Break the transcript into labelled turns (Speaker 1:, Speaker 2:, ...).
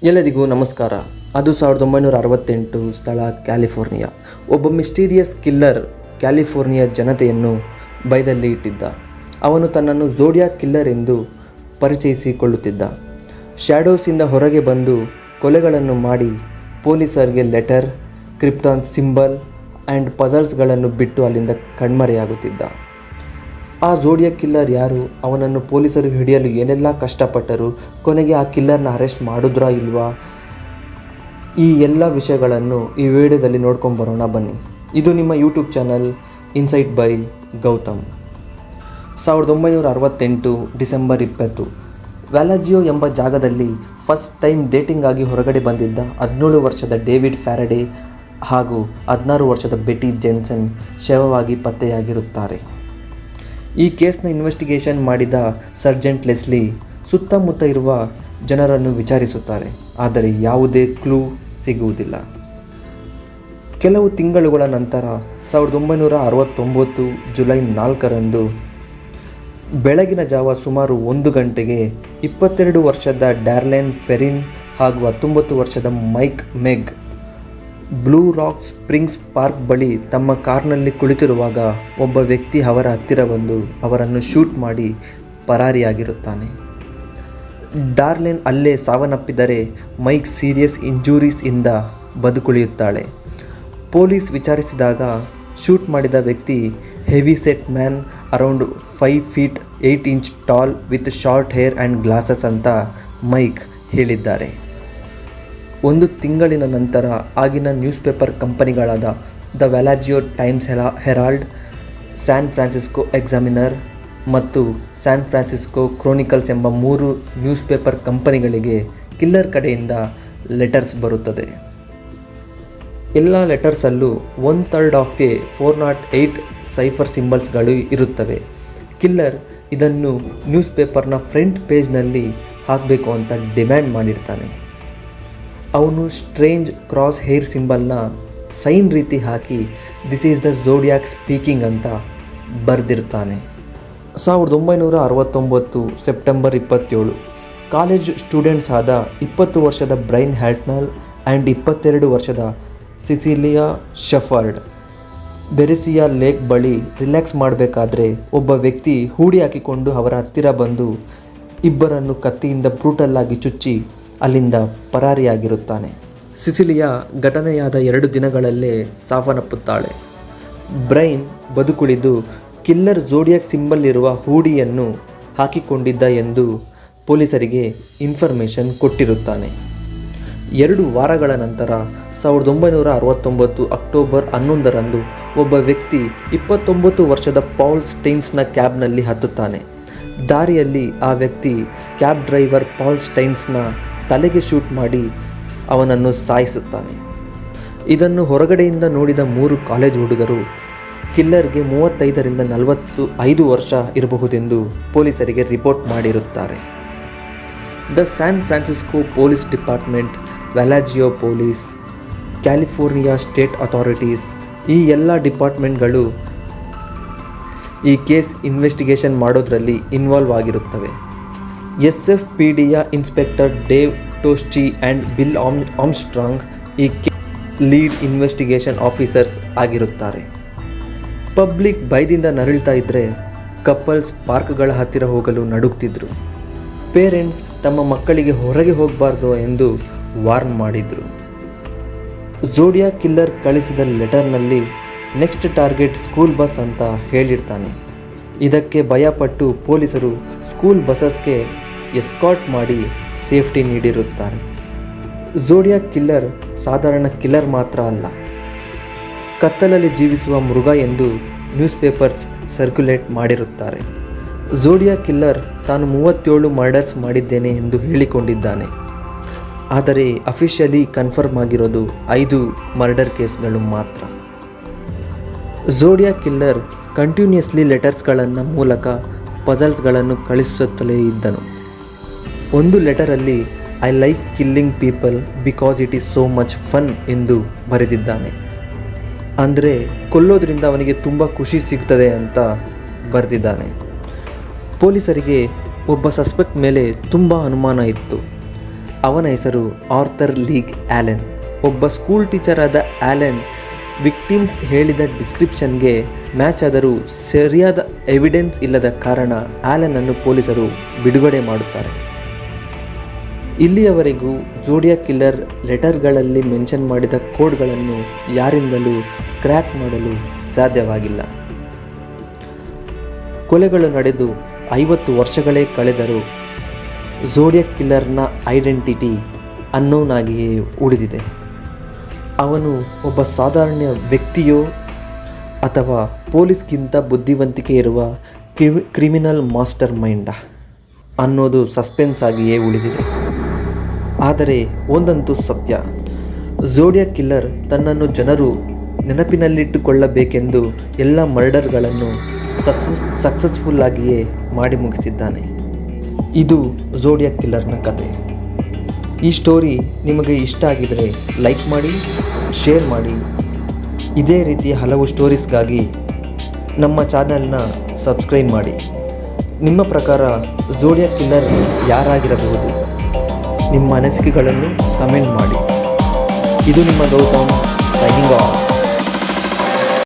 Speaker 1: ಎಲ್ಲರಿಗೂ ನಮಸ್ಕಾರ. ಅದು 1968, ಸ್ಥಳ ಕ್ಯಾಲಿಫೋರ್ನಿಯಾ. ಒಬ್ಬ ಮಿಸ್ಟೀರಿಯಸ್ ಕಿಲ್ಲರ್ ಕ್ಯಾಲಿಫೋರ್ನಿಯಾ ಜನತೆಯನ್ನು ಭಯದಲ್ಲಿ ಇಟ್ಟಿದ್ದ. ಅವನು ತನ್ನನ್ನು ಝೋಡಿಯಾಕ್ ಕಿಲ್ಲರ್ ಎಂದು ಪರಿಚಯಿಸಿಕೊಳ್ಳುತ್ತಿದ್ದ. ಶ್ಯಾಡೋಸಿಂದ ಹೊರಗೆ ಬಂದು ಕೊಲೆಗಳನ್ನು ಮಾಡಿ ಪೊಲೀಸರಿಗೆ ಲೆಟರ್, ಕ್ರಿಪ್ಟಾನ್ ಸಿಂಬಲ್ ಆ್ಯಂಡ್ ಪಜಲ್ಸ್ಗಳನ್ನು ಬಿಟ್ಟು ಅಲ್ಲಿಂದ ಕಣ್ಮರೆಯಾಗುತ್ತಿದ್ದ. ಆ ಝೋಡಿಯಾಕ್ ಕಿಲ್ಲರ್ ಯಾರು, ಅವನನ್ನು ಪೊಲೀಸರು ಹಿಡಿಯಲು ಏನೆಲ್ಲ ಕಷ್ಟಪಟ್ಟರು, ಕೊನೆಗೆ ಆ ಕಿಲ್ಲರ್ನ ಅರೆಸ್ಟ್ ಮಾಡಿದ್ರಾ ಇಲ್ವಾ, ಈ ಎಲ್ಲ ವಿಷಯಗಳನ್ನು ಈ ವಿಡಿಯೋದಲ್ಲಿ ನೋಡ್ಕೊಂಡು ಬರೋಣ ಬನ್ನಿ. ಇದು ನಿಮ್ಮ YouTube channel insight by Gautam. 1968 December 20, ವ್ಯಾಲಾಜಿಯೋ ಎಂಬ ಜಾಗದಲ್ಲಿ ಫಸ್ಟ್ ಟೈಮ್ ಡೇಟಿಂಗ್ ಆಗಿ ಹೊರಗಡೆ ಬಂದಿದ್ದ 17 ವರ್ಷದ ಡೇವಿಡ್ ಫ್ಯಾರಡೆ ಹಾಗೂ 16 ವರ್ಷದ ಬೆಟಿ ಜೆನ್ಸನ್ ಶವವಾಗಿ ಪತ್ತೆಯಾಗಿರುತ್ತಾರೆ. ಈ ಕೇಸ್ನ ಇನ್ವೆಸ್ಟಿಗೇಷನ್ ಮಾಡಿದ ಸರ್ಜೆಂಟ್ ಲೆಸ್ಲಿ ಸುತ್ತಮುತ್ತ ಇರುವ ಜನರನ್ನು ವಿಚಾರಿಸುತ್ತಾರೆ, ಆದರೆ ಯಾವುದೇ ಕ್ಲೂ ಸಿಗುವುದಿಲ್ಲ. ಕೆಲವು ತಿಂಗಳುಗಳ ನಂತರ 1969 ಜುಲೈ 4ರಂದು ಬೆಳಗಿನ ಜಾವ ಸುಮಾರು 1 ಗಂಟೆಗೆ 22 ವರ್ಷದ ಡ್ಯಾರ್ಲೆನ್ ಫೆರಿನ್ ಹಾಗೂ 19 ವರ್ಷದ Mike Mageau Blue Rock Springs Park ಬಳಿ ತಮ್ಮ ಕಾರ್ನಲ್ಲಿ ಕುಳಿತಿರುವಾಗ ಒಬ್ಬ ವ್ಯಕ್ತಿ ಅವರ ಹತ್ತಿರ ಬಂದು ಅವರನ್ನು ಶೂಟ್ ಮಾಡಿ ಪರಾರಿಯಾಗಿರುತ್ತಾನೆ. ಡಾರ್ಲೆನ್ ಅಲ್ಲೇ ಸಾವನ್ನಪ್ಪಿದರೆ ಮೈಕ್ ಸೀರಿಯಸ್ ಇಂಜುರೀಸ್ ಇಂದ ಬದುಕುಳಿಯುತ್ತಾಳೆ. ಪೊಲೀಸ್ ವಿಚಾರಿಸಿದಾಗ ಶೂಟ್ ಮಾಡಿದ ವ್ಯಕ್ತಿ heavy set man, around 5 feet 8 inch tall with short hair and glasses ಅಂತ ಮೈಕ್ ಹೇಳಿದ್ದಾರೆ. 1 ತಿಂಗಳಿನ ನಂತರ ಆಗಿನ ನ್ಯೂಸ್ ಪೇಪರ್ ಕಂಪನಿಗಳಾದ the Vallejo Times Herald, San Francisco Examiner ಮತ್ತು ಸ್ಯಾನ್ ಫ್ರಾನ್ಸಿಸ್ಕೋ ಕ್ರೋನಿಕಲ್ಸ್ ಎಂಬ 3 ನ್ಯೂಸ್ ಪೇಪರ್ ಕಂಪನಿಗಳಿಗೆ ಕಿಲ್ಲರ್ ಕಡೆಯಿಂದ ಲೆಟರ್ಸ್ ಬರುತ್ತದೆ. ಎಲ್ಲ ಲೆಟರ್ಸಲ್ಲೂ 1/3 ಆಫ್ 408 ಸೈಫರ್ ಸಿಂಬಲ್ಸ್ಗಳು ಇರುತ್ತವೆ. ಕಿಲ್ಲರ್ ಇದನ್ನು ನ್ಯೂಸ್ ಪೇಪರ್ನ ಫ್ರಂಟ್ ಪೇಜ್ನಲ್ಲಿ ಹಾಕಬೇಕು ಅಂತ ಡಿಮ್ಯಾಂಡ್ ಮಾಡಿರ್ತಾನೆ. ಅವನು ಸ್ಟ್ರೇಂಜ್ ಕ್ರಾಸ್ ಹೇರ್ ಸಿಂಬಲ್ನ ಸೈನ್ ರೀತಿ ಹಾಕಿ ದಿಸ್ ಈಸ್ ದ ಝೋಡಿಯಾಕ್ ಸ್ಪೀಕಿಂಗ್ ಅಂತ ಬರೆದಿರ್ತಾನೆ. 1969 ಸೆಪ್ಟೆಂಬರ್ 27, ಕಾಲೇಜ್ ಸ್ಟೂಡೆಂಟ್ಸ್ ಆದ 20 ವರ್ಷದ ಬ್ರೈನ್ ಹ್ಯಾಟ್ನಲ್ ಆ್ಯಂಡ್ 22 ವರ್ಷದ ಸಿಸಿಲಿಯಾ ಶೆಫರ್ಡ್ ಬೆರೆಸಿಯಾ ಲೇಕ್ ಬಳಿ ರಿಲ್ಯಾಕ್ಸ್ ಮಾಡಬೇಕಾದ್ರೆ ಒಬ್ಬ ವ್ಯಕ್ತಿ ಹೂಡಿ ಹಾಕಿಕೊಂಡು ಅವರ ಹತ್ತಿರ ಬಂದು ಇಬ್ಬರನ್ನು ಕತ್ತಿಯಿಂದ ಬ್ರೂಟಲ್ ಆಗಿ ಚುಚ್ಚಿ ಅಲ್ಲಿಂದ ಪರಾರಿಯಾಗಿರುತ್ತಾನೆ. ಸಿಸಿಲಿಯಾ ಘಟನೆಯಾದ 2 ದಿನಗಳಲ್ಲೇ ಸಾವನ್ನಪ್ಪುತ್ತಾಳೆ. ಬ್ರೈನ್ ಬದುಕುಳಿದು ಕಿಲ್ಲರ್ ಝೋಡಿಯಾಕ್ ಸಿಂಬಲ್ ಇರುವ ಹೂಡಿಯನ್ನು ಹಾಕಿಕೊಂಡಿದ್ದ ಎಂದು ಪೊಲೀಸರಿಗೆ ಇನ್ಫಾರ್ಮೇಷನ್ ಕೊಟ್ಟಿರುತ್ತಾನೆ. 2 ವಾರಗಳ ನಂತರ 1969 ಅಕ್ಟೋಬರ್ 11ರಂದು ಒಬ್ಬ ವ್ಯಕ್ತಿ 29 ವರ್ಷದ ಪಾಲ್ ಸ್ಟೈನ್ಸ್ನ ಕ್ಯಾಬ್ನಲ್ಲಿ ಹತ್ತುತ್ತಾನೆ. ದಾರಿಯಲ್ಲಿ ಆ ವ್ಯಕ್ತಿ ಕ್ಯಾಬ್ ಡ್ರೈವರ್ ಪಾಲ್ ಸ್ಟೈನ್ಸ್ನ ತಲೆಗೆ ಶೂಟ್ ಮಾಡಿ ಅವನನ್ನು ಸಾಯಿಸುತ್ತಾನೆ. ಇದನ್ನು ಹೊರಗಡೆಯಿಂದ ನೋಡಿದ 3 ಕಾಲೇಜ್ ಹುಡುಗರು ಕಿಲ್ಲರ್ಗೆ 35ರಿಂದ 45 ವರ್ಷ ಇರಬಹುದೆಂದು ಪೊಲೀಸರಿಗೆ ರಿಪೋರ್ಟ್ ಮಾಡಿರುತ್ತಾರೆ. The San Francisco police department, Vallejo police, California state authorities, ಈ ಎಲ್ಲ ಡಿಪಾರ್ಟ್ಮೆಂಟ್ಗಳು ಈ ಕೇಸ್ ಇನ್ವೆಸ್ಟಿಗೇಷನ್ ಮಾಡೋದ್ರಲ್ಲಿ ಇನ್ವಾಲ್ವ್ ಆಗಿರುತ್ತವೆ. SFPDಯ inspector Dave Toschi and Bill Armstrong ಈ ಲೀಡ್ ಇನ್ವೆಸ್ಟಿಗೇಷನ್ ಆಫೀಸರ್ಸ್ ಆಗಿರುತ್ತಾರೆ. ಪಬ್ಲಿಕ್ ಭಯದಿಂದ ನರಳ್ತಾ ಇದ್ದರೆ ಕಪಲ್ಸ್ ಪಾರ್ಕ್ಗಳ ಹತ್ತಿರ ಹೋಗಲು ನಡುಗ್ತಿದ್ರು. ಪೇರೆಂಟ್ಸ್ ತಮ್ಮ ಮಕ್ಕಳಿಗೆ ಹೊರಗೆ ಹೋಗಬಾರ್ದು ಎಂದು ವಾರ್ನ್ ಮಾಡಿದರು. ಝೋಡಿಯಾಕ್ ಕಿಲ್ಲರ್ ಕಳಿಸಿದ ಲೆಟರ್ನಲ್ಲಿ ನೆಕ್ಸ್ಟ್ ಟಾರ್ಗೆಟ್ ಸ್ಕೂಲ್ ಬಸ್ ಅಂತ ಹೇಳಿರ್ತಾನೆ. ಇದಕ್ಕೆ ಭಯಪಟ್ಟು ಪೊಲೀಸರು ಸ್ಕೂಲ್ ಬಸಸ್ಗೆ ಎಸ್ಕಾರ್ಟ್ ಮಾಡಿ ಸೇಫ್ಟಿ ನೀಡಿರುತ್ತಾರೆ. ಝೋಡಿಯಾಕ್ ಕಿಲ್ಲರ್ ಸಾಧಾರಣ ಕಿಲ್ಲರ್ ಮಾತ್ರ ಅಲ್ಲ, ಕತ್ತಲಲ್ಲಿ ಜೀವಿಸುವ ಮೃಗ ಎಂದು ನ್ಯೂಸ್ ಪೇಪರ್ಸ್ ಸರ್ಕ್ಯುಲೇಟ್ ಮಾಡಿರುತ್ತಾರೆ. ಝೋಡಿಯಾಕ್ ಕಿಲ್ಲರ್ ತಾನು 37 ಮರ್ಡರ್ಸ್ ಮಾಡಿದ್ದೇನೆ ಎಂದು ಹೇಳಿಕೊಂಡಿದ್ದಾನೆ. ಆದರೆ ಅಫಿಷಿಯಲಿ ಕನ್ಫರ್ಮ್ ಆಗಿರೋದು 5 ಮರ್ಡರ್ ಕೇಸ್ಗಳು ಮಾತ್ರ. ಝೋಡಿಯಾಕ್ ಕಿಲ್ಲರ್ ಕಂಟಿನ್ಯೂಸ್ಲಿ ಲೆಟರ್ಸ್ಗಳನ್ನು ಮೂಲಕ ಪಜಲ್ಸ್ಗಳನ್ನು ಕಳಿಸುತ್ತಲೇ ಇದ್ದನು. ಒಂದು ಲೆಟರಲ್ಲಿ I like killing people because it is so much fun ಎಂದು ಬರೆದಿದ್ದಾನೆ. ಅಂದರೆ ಕೊಲ್ಲೋದ್ರಿಂದ ಅವನಿಗೆ ತುಂಬ ಖುಷಿ ಸಿಗ್ತದೆ ಅಂತ ಬರೆದಿದ್ದಾನೆ. ಪೊಲೀಸರಿಗೆ ಒಬ್ಬ ಸಸ್ಪೆಕ್ಟ್ ಮೇಲೆ ತುಂಬ ಅನುಮಾನ ಇತ್ತು. ಅವನ ಹೆಸರು ಆರ್ಥರ್ ಲೀಗ್ ಆ್ಯಲೆನ್. ಒಬ್ಬ ಸ್ಕೂಲ್ ಟೀಚರ್ ಆದ ಆ್ಯಲೆನ್ ವಿಕ್ಟಿಮ್ಸ್ ಹೇಳಿದ ಡಿಸ್ಕ್ರಿಪ್ಷನ್ಗೆ ಮ್ಯಾಚ್ ಆದರೂ ಸರಿಯಾದ ಎವಿಡೆನ್ಸ್ ಇಲ್ಲದ ಕಾರಣ ಆ್ಯಲೆನನ್ನು ಪೊಲೀಸರು ಬಿಡುಗಡೆ ಮಾಡುತ್ತಾರೆ. ಇಲ್ಲಿಯವರೆಗೂ ಝೋಡಿಯಾಕ್ ಕಿಲ್ಲರ್ ಲೆಟರ್ಗಳಲ್ಲಿ ಮೆನ್ಷನ್ ಮಾಡಿದ ಕೋಡ್ಗಳನ್ನು ಯಾರಿಂದಲೂ ಕ್ರ್ಯಾಕ್ ಮಾಡಲು ಸಾಧ್ಯವಾಗಿಲ್ಲ. ಕೊಲೆಗಳು ನಡೆದು 50 ವರ್ಷಗಳೇ ಕಳೆದರೂ ಝೋಡಿಯಾಕ್ ಕಿಲ್ಲರ್ನ ಐಡೆಂಟಿಟಿ ಅನ್ನೋನ್ ಆಗಿಯೇ ಉಳಿದಿದೆ. ಅವನು ಒಬ್ಬ ಸಾಧಾರಣ ವ್ಯಕ್ತಿಯೋ ಅಥವಾ ಪೊಲೀಸ್ಗಿಂತ ಬುದ್ಧಿವಂತಿಕೆ ಇರುವ ಕ್ರಿಮಿನಲ್ ಮಾಸ್ಟರ್ ಮೈಂಡಾ ಅನ್ನೋದು ಸಸ್ಪೆನ್ಸ್ ಆಗಿಯೇ ಉಳಿದಿದೆ. ಆದರೆ ಒಂದಂತೂ ಸತ್ಯ, ಝೋಡಿಯಾಕ್ ಕಿಲ್ಲರ್ ತನ್ನನ್ನು ಜನರು ನೆನಪಿನಲ್ಲಿಟ್ಟುಕೊಳ್ಳಬೇಕೆಂದು ಎಲ್ಲ ಮರ್ಡರ್ಗಳನ್ನು ಸಕ್ಸಸ್ಫುಲ್ಲಾಗಿಯೇ ಮಾಡಿ ಮುಗಿಸಿದ್ದಾನೆ. ಇದು ಝೋಡಿಯಾಕ್ ಕಿಲ್ಲರ್ನ ಕತೆ. ಈ ಸ್ಟೋರಿ ನಿಮಗೆ ಇಷ್ಟ ಆಗಿದರೆ ಲೈಕ್ ಮಾಡಿ, ಶೇರ್ ಮಾಡಿ. ಇದೇ ರೀತಿಯ ಹಲವು ಸ್ಟೋರೀಸ್ಗಾಗಿ ನಮ್ಮ ಚಾನಲ್ನ ಸಬ್ಸ್ಕ್ರೈಬ್ ಮಾಡಿ. ನಿಮ್ಮ ಪ್ರಕಾರ ಝೋಡಿಯಾಕ್ ಕಿಲ್ಲರ್ ಯಾರಾಗಿರಬಹುದು? ನಿಮ್ಮ ಅನಿಸಿಕೆಗಳನ್ನು ಕಮೆಂಟ್ ಮಾಡಿ. ಇದು ನಿಮ್ಮ ಗೌತಮ್ ಸೈನಿಂಗ್ ಆಫ್.